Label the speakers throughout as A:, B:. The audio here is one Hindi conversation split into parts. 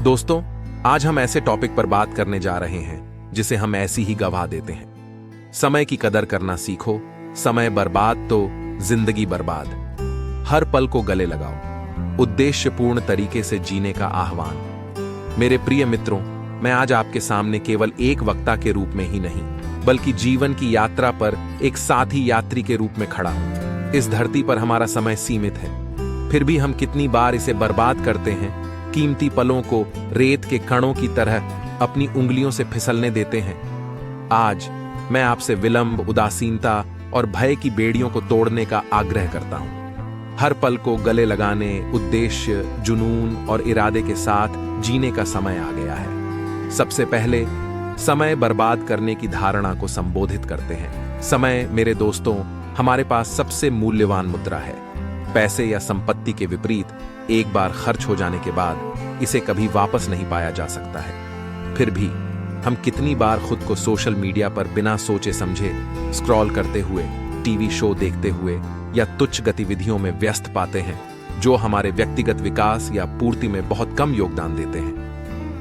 A: दोस्तों, आज हम ऐसे टॉपिक पर बात करने जा रहे हैं जिसे हम ऐसी ही गवा देते हैं। समय की कदर करना सीखो। समय बर्बाद तो जिंदगी बर्बाद। हर पल को गले लगाओ। उद्देश्यपूर्ण तरीके से जीने का आह्वान। मेरे प्रिय मित्रों, मैं आज आपके सामने केवल एक वक्ता के रूप में ही नहीं, बल्कि जीवन की यात्रा पर एक साथी यात्री के रूप में खड़ा हूं। इस धरती पर हमारा समय सीमित है, फिर भी हम कितनी बार इसे बर्बाद करते हैं। कीमती पलों को रेत के कणों की तरह अपनी उंगलियों से फिसलने देते हैं। आज मैं आपसे विलंब, उदासीनता और भय की बेड़ियों को तोड़ने का आग्रह करता हूं। हर पल को गले लगाने, उद्देश्य, जुनून और इरादे के साथ जीने का समय आ गया है। सबसे पहले समय बर्बाद करने की धारणा को संबोधित करते हैं। समय, मेरे दोस्तों, हमारे पास सबसे मूल्यवान मुद्रा है। पैसे या संपत्ति के विपरीत एक बार खर्च हो जाने के बाद इसे कभी वापस नहीं पाया जा सकता है। फिर भी हम कितनी बार खुद को सोशल मीडिया पर बिना सोचे समझे स्क्रॉल करते हुए, टीवी शो देखते हुए या तुच्छ गतिविधियों में व्यस्त पाते हैं जो हमारे व्यक्तिगत विकास या पूर्ति में बहुत कम योगदान देते हैं।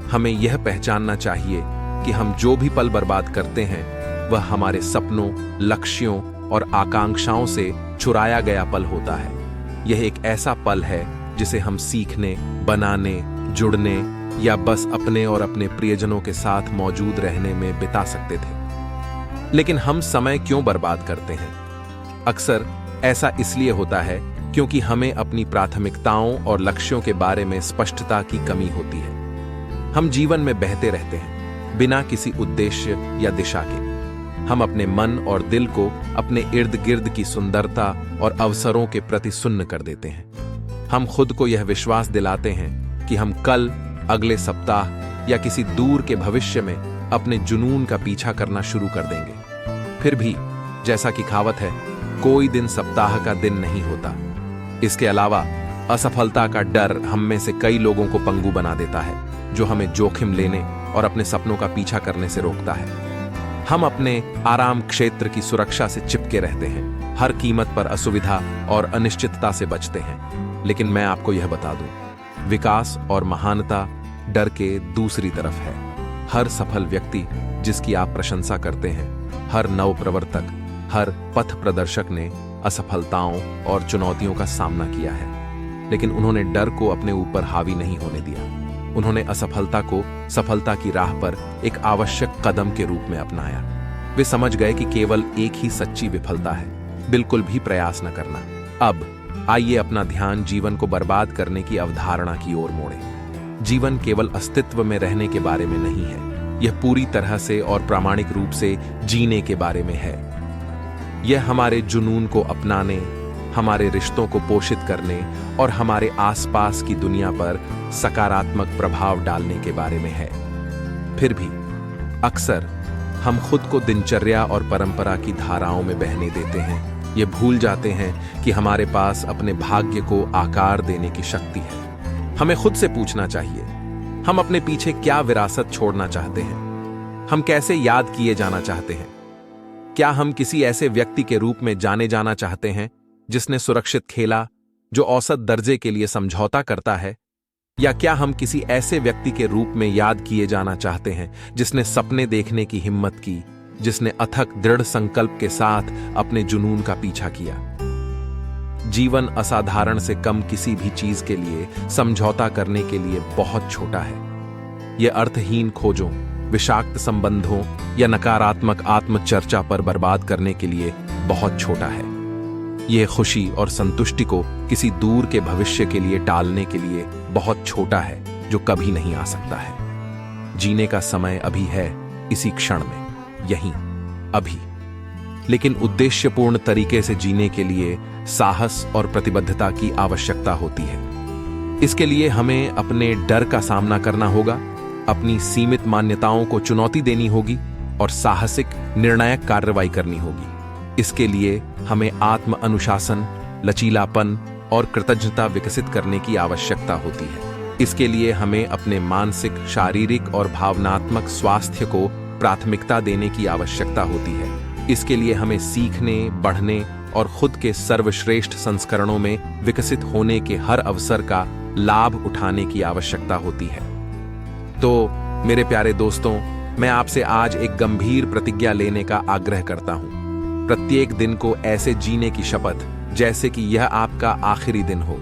A: हमें यह पहचानना चाहिए कि हम जो भी पल बर्बाद करते हैं वह हमारे सपनों, लक्ष्यों और आकांक्षाओं से चुराया गया पल होता है। यह एक ऐसा पल है जिसे हम सीखने, बनाने, जुड़ने या बस अपने और अपने प्रियजनों के साथ मौजूद रहने में बिता सकते थे। लेकिन हम समय क्यों बर्बाद करते हैं? अक्सर ऐसा इसलिए होता है क्योंकि हमें अपनी प्राथमिकताओं और लक्ष्यों के बारे में स्पष्टता की कमी होती है। हम जीवन में बहते रहते हैं बिना किसी उद्देश्य या दिशा के। हम अपने मन और दिल को अपने इर्द गिर्द की सुंदरता और अवसरों के प्रति सुन्न कर देते हैं। हम खुद को यह विश्वास दिलाते हैं कि हम कल, अगले सप्ताह या किसी दूर के भविष्य में अपने जुनून का पीछा करना शुरू कर देंगे। फिर भी जैसा कि कहावत है, कोई दिन सप्ताह का दिन नहीं होता। इसके अलावा असफलता का डर हम में से कई लोगों को पंगु बना देता है, जो हमें जोखिम लेने और अपने सपनों का पीछा करने से रोकता है। हम अपने आराम क्षेत्र की सुरक्षा से चिपके रहते हैं, हर कीमत पर असुविधा और अनिश्चितता से बचते हैं। लेकिन मैं आपको यह बता दूं, विकास और महानता डर के दूसरी तरफ है। हर सफल व्यक्ति जिसकी आप प्रशंसा करते हैं, हर नवप्रवर्तक, हर पथ प्रदर्शक ने असफलताओं और चुनौतियों का सामना किया है, लेकिन उन्होंने डर को अपने ऊपर हावी नहीं होने दिया। उन्होंने असफलता को सफलता की राह पर एक आवश्यक कदम के रूप में अपनाया। वे समझ गए कि केवल एक ही सच्ची विफलता है, बिल्कुल भी प्रयास न करना। अब आइए अपना ध्यान जीवन को बर्बाद करने की अवधारणा की ओर मोड़ें। जीवन केवल अस्तित्व में रहने के बारे में नहीं है, यह पूरी तरह से और प्रामाणिक रूप से जीने के बारे में है। यह हमारे जुनून को अपनाने, हमारे रिश्तों को पोषित करने और हमारे आसपास की दुनिया पर सकारात्मक प्रभाव डालने के बारे में है। फिर भी अक्सर हम खुद को दिनचर्या और परंपरा की धाराओं में बहने देते हैं। ये भूल जाते हैं कि हमारे पास अपने भाग्य को आकार देने की शक्ति है। हमें खुद से पूछना चाहिए, हम अपने पीछे क्या विरासत छोड़ना चाहते हैं? हम कैसे याद किए जाना चाहते हैं? क्या हम किसी ऐसे व्यक्ति के रूप में जाने जाना चाहते हैं जिसने सुरक्षित खेला, जो औसत दर्जे के लिए समझौता करता है? या क्या हम किसी ऐसे व्यक्ति के रूप में याद किए जाना चाहते हैं जिसने सपने देखने की हिम्मत की, जिसने अथक दृढ़ संकल्प के साथ अपने जुनून का पीछा किया? जीवन असाधारण से कम किसी भी चीज के लिए समझौता करने के लिए बहुत छोटा है। यह अर्थहीन खोजों, विषाक्त संबंधों या नकारात्मक आत्मचर्चा पर बर्बाद करने के लिए बहुत छोटा है। यह खुशी और संतुष्टि को किसी दूर के भविष्य के लिए टालने के लिए बहुत छोटा है, जो कभी नहीं आ सकता है। जीने का समय अभी है, इसी क्षण में, यहीं, अभी। लेकिन उद्देश्यपूर्ण तरीके से जीने के लिए साहस और प्रतिबद्धता की आवश्यकता होती है। इसके लिए हमें अपने डर का सामना करना होगा, अपनी सीमित मान्यताओं को चुनौती देनी होगी और साहसिक, निर्णायक कार्रवाई करनी होगी। इसके लिए हमें आत्म अनुशासन, लचीलापन और कृतज्ञता विकसित करने की आवश्यकता होती है। इसके लिए हमें अपने मानसिक, शारीरिक और भावनात्मक स्वास्थ्य को प्राथमिकता देने की आवश्यकता होती है। इसके लिए हमें सीखने, बढ़ने और खुद के सर्वश्रेष्ठ संस्करणों में विकसित होने के हर अवसर का लाभ उठाने की आवश्यकता होती है। तो मेरे प्यारे दोस्तों, मैं आपसे आज एक गंभीर प्रतिज्ञा लेने का आग्रह करता हूं। प्रत्येक दिन को ऐसे जीने की शपथ जैसे कि यह आपका आखिरी दिन हो।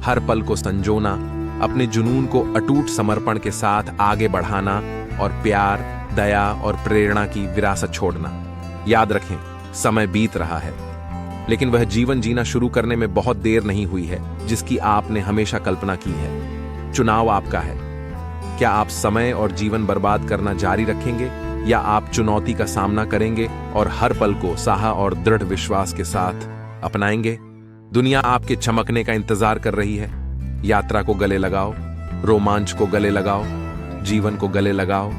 A: हर पल को संजोना, अपने जुनून को अटूट समर्पण के साथ आगे बढ़ाना और प्यार, दया और प्रेरणा की विरासत छोड़ना। याद रखें, समय बीत रहा है, लेकिन वह जीवन जीना शुरू करने में बहुत देर नहीं हुई है जिसकी आपने हमेशा कल्पना की है। चुनाव आपका है। क्या आप समय और जीवन बर्बाद करना जारी रखेंगे या आप चुनौती का सामना करेंगे और हर पल को साहा और दृढ़ विश्वास के साथ अपनाएंगे? दुनिया आपके चमकने का इंतजार कर रही है। यात्रा को गले लगाओ, रोमांच को गले लगाओ, जीवन को गले लगाओ।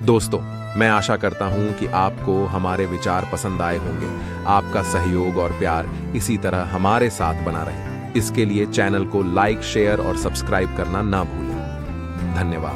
A: दोस्तों, मैं आशा करता हूं कि आपको हमारे विचार पसंद आए होंगे। आपका सहयोग और प्यार इसी तरह हमारे साथ बना रहे। इसके लिए चैनल को लाइक, शेयर और सब्सक्राइब करना ना भूलें। धन्यवाद।